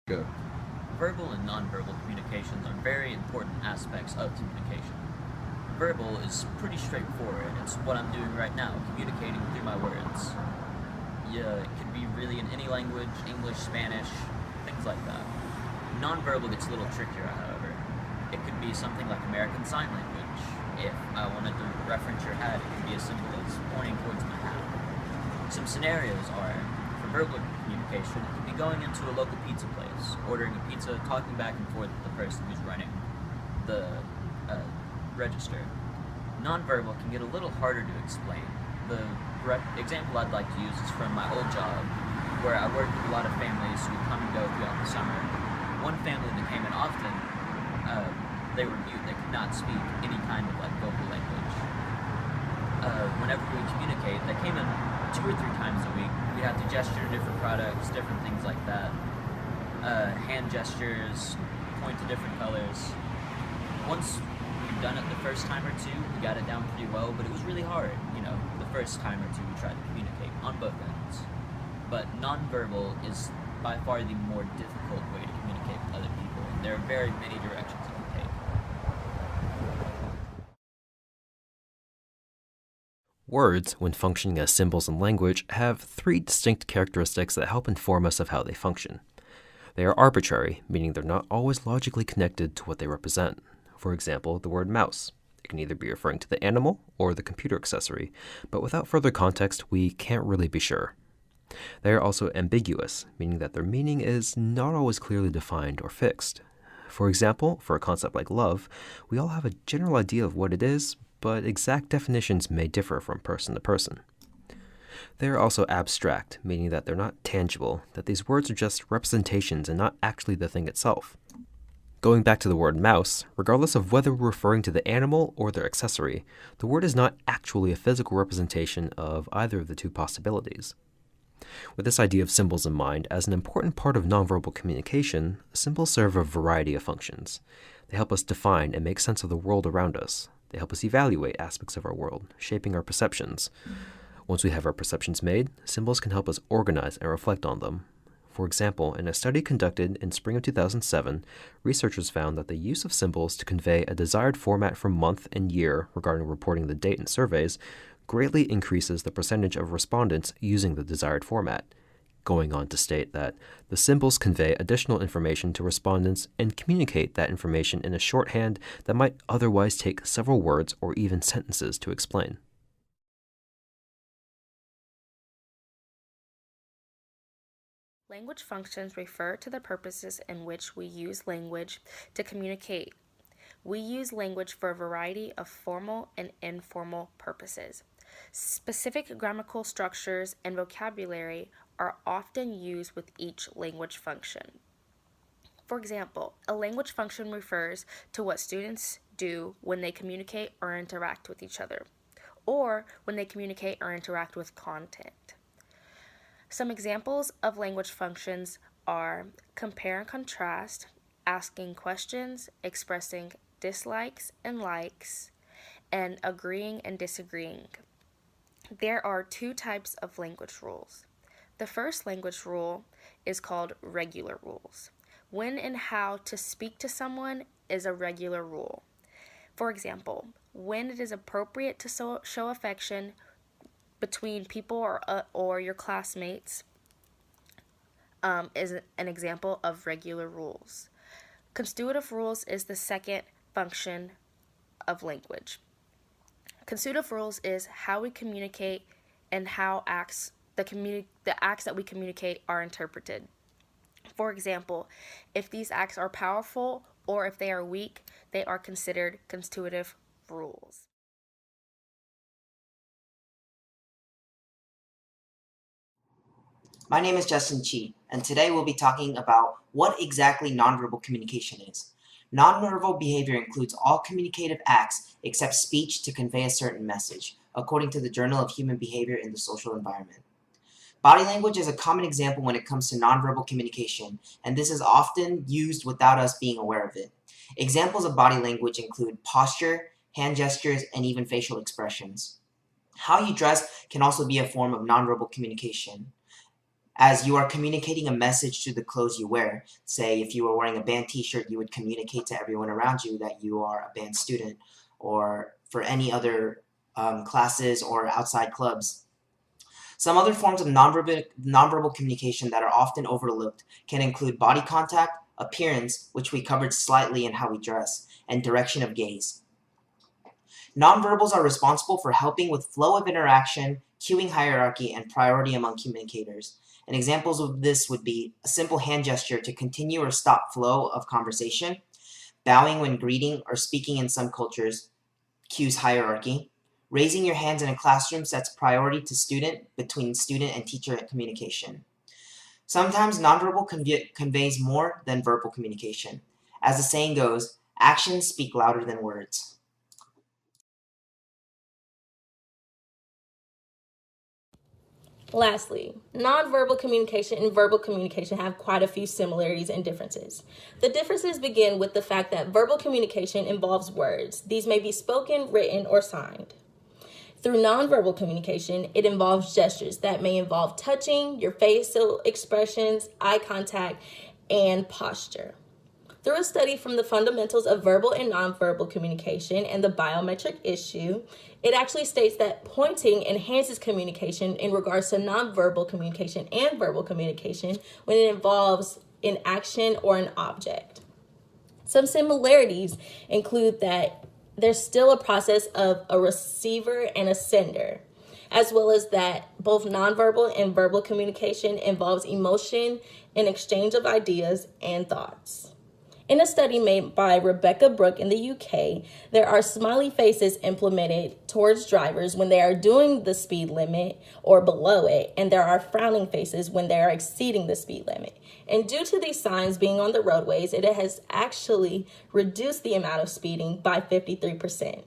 Go. Verbal and nonverbal communications are very important aspects of communication. Verbal is pretty straightforward. It's what I'm doing right now, communicating through my words. Yeah, it could be really in any language, English, Spanish, things like that. Nonverbal gets a little trickier, however. It could be something like American Sign Language. If I wanted to reference your hat, it could be as simple as pointing towards my hat. Some scenarios are, for verbal communication, it could be going into a local pizza place, ordering a pizza, talking back and forth with the person who's running the register. Nonverbal can get a little harder to explain. The example I'd like to use is from my old job, where I worked with a lot of families who would come and go throughout the summer. One family that came in often, they were mute, they could not speak any kind of like vocal language. Whenever we would communicate, they came in 2 or 3 times a week. We had to gesture to different products, different things like that. Hand gestures, point to different colors. Once we've done it the first time or two, we got it down pretty well, but it was really hard, the first time or two we tried to communicate on both ends. But nonverbal is by far the more difficult way to communicate with other people, and there are very many directions it can take. Words, when functioning as symbols in language, have three distinct characteristics that help inform us of how they function. They are arbitrary, meaning they're not always logically connected to what they represent. For example, the word mouse. It can either be referring to the animal or the computer accessory, but without further context, we can't really be sure. They are also ambiguous, meaning that their meaning is not always clearly defined or fixed. For example, for a concept like love, we all have a general idea of what it is, but exact definitions may differ from person to person. They are also abstract, meaning that they're not tangible, that these words are just representations and not actually the thing itself. Going back to the word mouse, regardless of whether we're referring to the animal or their accessory, the word is not actually a physical representation of either of the two possibilities. With this idea of symbols in mind, as an important part of nonverbal communication, symbols serve a variety of functions. They help us define and make sense of the world around us. They help us evaluate aspects of our world, shaping our perceptions. Once we have our perceptions made, symbols can help us organize and reflect on them. For example, in a study conducted in spring of 2007, researchers found that the use of symbols to convey a desired format for month and year regarding reporting the date in surveys greatly increases the percentage of respondents using the desired format, going on to state that the symbols convey additional information to respondents and communicate that information in a shorthand that might otherwise take several words or even sentences to explain. Language functions refer to the purposes in which we use language to communicate. We use language for a variety of formal and informal purposes. Specific grammatical structures and vocabulary are often used with each language function. For example, a language function refers to what students do when they communicate or interact with each other, or when they communicate or interact with content. Some examples of language functions are compare and contrast, asking questions, expressing dislikes and likes, and agreeing and disagreeing. There are two types of language rules. The first language rule is called regular rules. When and how to speak to someone is a regular rule. For example, when it is appropriate to show affection between people or your classmates is an example of regular rules. Constitutive rules is the second function of language. Constitutive rules is how we communicate and how the acts that we communicate are interpreted. For example, if these acts are powerful or if they are weak, they are considered constitutive rules. My name is Justin Chi, and today we'll be talking about what exactly nonverbal communication is. Nonverbal behavior includes all communicative acts except speech to convey a certain message, according to the Journal of Human Behavior in the Social Environment. Body language is a common example when it comes to nonverbal communication, and this is often used without us being aware of it. Examples of body language include posture, hand gestures, and even facial expressions. How you dress can also be a form of nonverbal communication. as you are communicating a message through the clothes you wear. Say, if you were wearing a band t-shirt, you would communicate to everyone around you that you are a band student, or for any other classes or outside clubs. Some other forms of nonverbal communication that are often overlooked can include body contact, appearance, which we covered slightly in how we dress, and direction of gaze. Nonverbals are responsible for helping with flow of interaction, cueing hierarchy, and priority among communicators. And examples of this would be a simple hand gesture to continue or stop flow of conversation, bowing when greeting or speaking in some cultures cues hierarchy, raising your hands in a classroom sets priority to student between student and teacher communication. Sometimes nonverbal conveys more than verbal communication. As the saying goes, actions speak louder than words. Lastly, nonverbal communication and verbal communication have quite a few similarities and differences. The differences begin with the fact that verbal communication involves words. These may be spoken, written, or signed. Through nonverbal communication, it involves gestures that may involve touching, your facial expressions, eye contact, and posture. Through a study from the fundamentals of verbal and nonverbal communication and the biometric issue, it actually states that pointing enhances communication in regards to nonverbal communication and verbal communication when it involves an action or an object. Some similarities include that there's still a process of a receiver and a sender, as well as that both nonverbal and verbal communication involves emotion and exchange of ideas and thoughts. In a study made by Rebecca Brooke in the UK, there are smiley faces implemented towards drivers when they are doing the speed limit or below it, and there are frowning faces when they are exceeding the speed limit. And due to these signs being on the roadways, it has actually reduced the amount of speeding by 53%.